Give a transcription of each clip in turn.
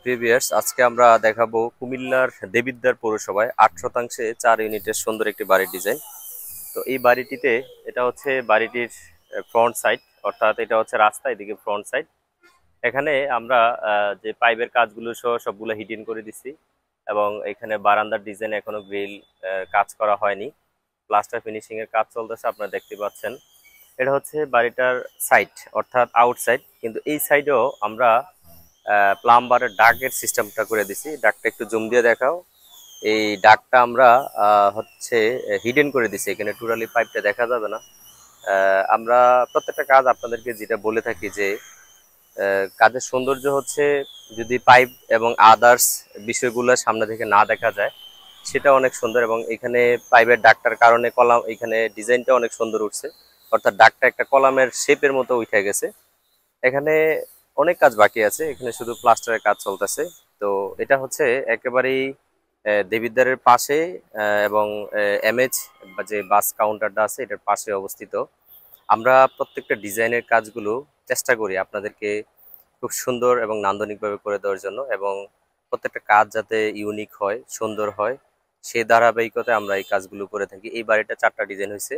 প্রিভিয়ার্স আজকে আমরা দেখাবো কুমিল্লার দেবিদ্বার পৌরসভায় 8 শতাংশে 4 ইউনিটের সুন্দর একটি বাড়ির ডিজাইন। তো এই বাড়িটিতে এটা হচ্ছে বাড়িটির ফ্রন্ট সাইড, অর্থাৎ এটা হচ্ছে রাস্তা, এদিকে ফ্রন্ট সাইড। এখানে আমরা যে পাইপের কাজগুলো সহ সবগুলো হিডিন করে দিছি, এবং এখানে বারান্দার ডিজাইন এখনো গ্রিল কাজ করা হয়নি, প্লাস্টার ফিনিশিং এর কাজ চলতেছে, আপনারা দেখতে পাচ্ছেন। এটা হচ্ছে বাড়িটার সাইড, অর্থাৎ আউটসাইড। কিন্তু এই সাইডেও আমরা প্লাম্বারের ডাকের সিস্টেমটা করে দিছি। ডাকটা একটু জুম দিয়ে দেখাও। এই ডাকটা আমরা হচ্ছে হিডেন করে দিছি, এখানে টুরালি পাইপটা দেখা যাবে না। আমরা প্রত্যেকটা কাজ আপনাদেরকে যেটা বলে থাকি যে কাজের সৌন্দর্য হচ্ছে যদি পাইপ এবং আদার্স বিষয়গুলো সামনে থেকে না দেখা যায়, সেটা অনেক সুন্দর। এবং এখানে পাইপের ডাকটার কারণে কলাম, এখানে ডিজাইনটা অনেক সুন্দর উঠছে, অর্থাৎ ডাকটা একটা কলামের শেপের মতো উঠে গেছে। এখানে অনেক কাজ বাকি আছে, এখানে শুধু প্লাস্টারের কাজ চলতেছে। তো এটা হচ্ছে একেবারেই দেবিদ্বারের পাশে, এবং এমএচ বা যে বাস কাউন্টারটা আছে এটার পাশে অবস্থিত। আমরা প্রত্যেকটা ডিজাইনের কাজগুলো চেষ্টা করি আপনাদেরকে খুব সুন্দর এবং নান্দনিকভাবে করে দেওয়ার জন্য, এবং প্রত্যেকটা কাজ যাতে ইউনিক হয়, সুন্দর হয়, সেই ধারাবাহিকতায় আমরা এই কাজগুলো করে থাকি। এই বাড়িটা 4টা ডিজাইন হয়েছে,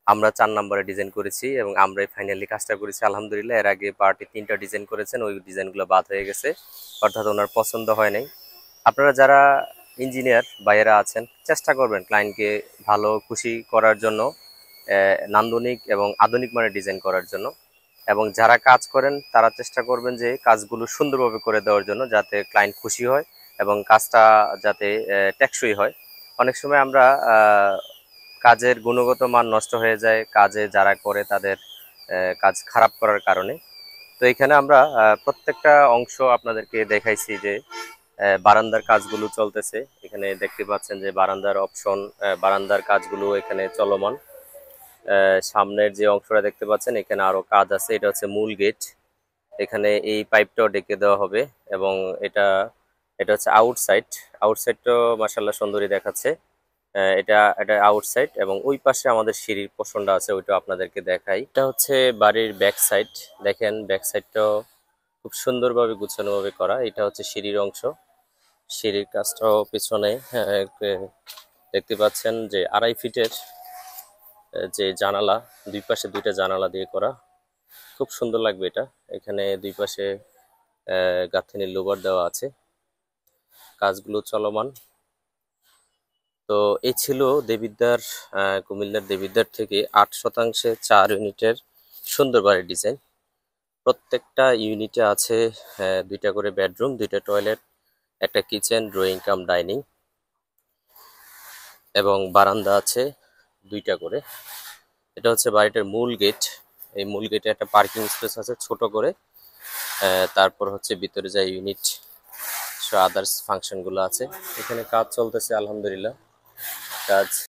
আমরা 4 নম্বরে ডিজাইন করেছি এবং আমরাই ফাইনালি কাজটা করেছি আলহামদুলিল্লাহ। এর আগে পার্টি 3টা ডিজাইন করেছেন, ওই ডিজাইনগুলো বাদ হয়ে গেছে, অর্থাৎ ওনার পছন্দ হয় নাই। আপনারা যারা ইঞ্জিনিয়ার ভাইয়েরা আছেন, চেষ্টা করবেন ক্লায়েন্টকে ভালো খুশি করার জন্য, নান্দনিক এবং আধুনিক মানের ডিজাইন করার জন্য। এবং যারা কাজ করেন তারা চেষ্টা করবেন যে কাজগুলো সুন্দরভাবে করে দেওয়ার জন্য, যাতে ক্লায়েন্ট খুশি হয় এবং কাজটা যাতে টেকসই হয়। অনেক সময় আমরা কাজের গুণগত মান নষ্ট হয়ে যায় কাজে যারা করে তাদের কাজ খারাপ করার কারণে। তো এখানে আমরা প্রত্যেকটা অংশ আপনাদেরকে দেখাইছি যে বারান্দার কাজগুলো চলতেছে। এখানে দেখতে পাচ্ছেন যে বারান্দার অপশন, বারান্দার কাজগুলো এখানে চলমান। সামনের যে অংশটা দেখতে পাচ্ছেন এখানে আরো কাজ আছে, এটা হচ্ছে মূল গেট। এখানে এই পাইপটাও ডেকে দেওয়া হবে, এবং এটা এটা হচ্ছে আউটসাইড। আউটসাইডটাও মাশাআল্লাহ সুন্দরই দেখাচ্ছে। এটা এটা আউটসাইড, এবং ওই পাশে আমাদের সিঁড়ির পোর্শনটা আছে, ওইটা আপনাদেরকে দেখাই। এটা হচ্ছে বাড়ির ব্যাক সাইড। দেখেন ব্যাক সাইডটাও খুব সুন্দরভাবে গুছানোভাবে করা। এটা হচ্ছে সিঁড়ির অংশ, সিঁড়ির কাজটাও পিছনে দেখতে পাচ্ছেন যে 2.5 ফিটের যে জানালা, দুই পাশে 2টা জানালা দিয়ে করা, খুব সুন্দর লাগবে এটা। এখানে দুই পাশে গাঁথনির লোভার দেওয়া আছে, কাজগুলো চলমান। তো এই ছিল দেবিদ্বার, কুমিল্লার দেবিদ্বার থেকে 8 শতাংশে 4 ইউনিটের সুন্দর বাড়ির ডিজাইন। প্রত্যেকটা ইউনিটে আছে 2টা করে বেডরুম, 2টা টয়লেট, একটা কিচেন, ড্রয়িং কাম ডাইনিং, এবং বারান্দা আছে 2টা করে। এটা হচ্ছে বাড়িটার মূল গেট। এই মূল গেটে একটা পার্কিং স্পেস আছে ছোট করে। তারপর হচ্ছে ভিতরে যা ইউনিট আদার্স ফাংশনগুলো আছে। এখানে কাজ চলতেছে আলহামদুলিল্লাহ। কাজ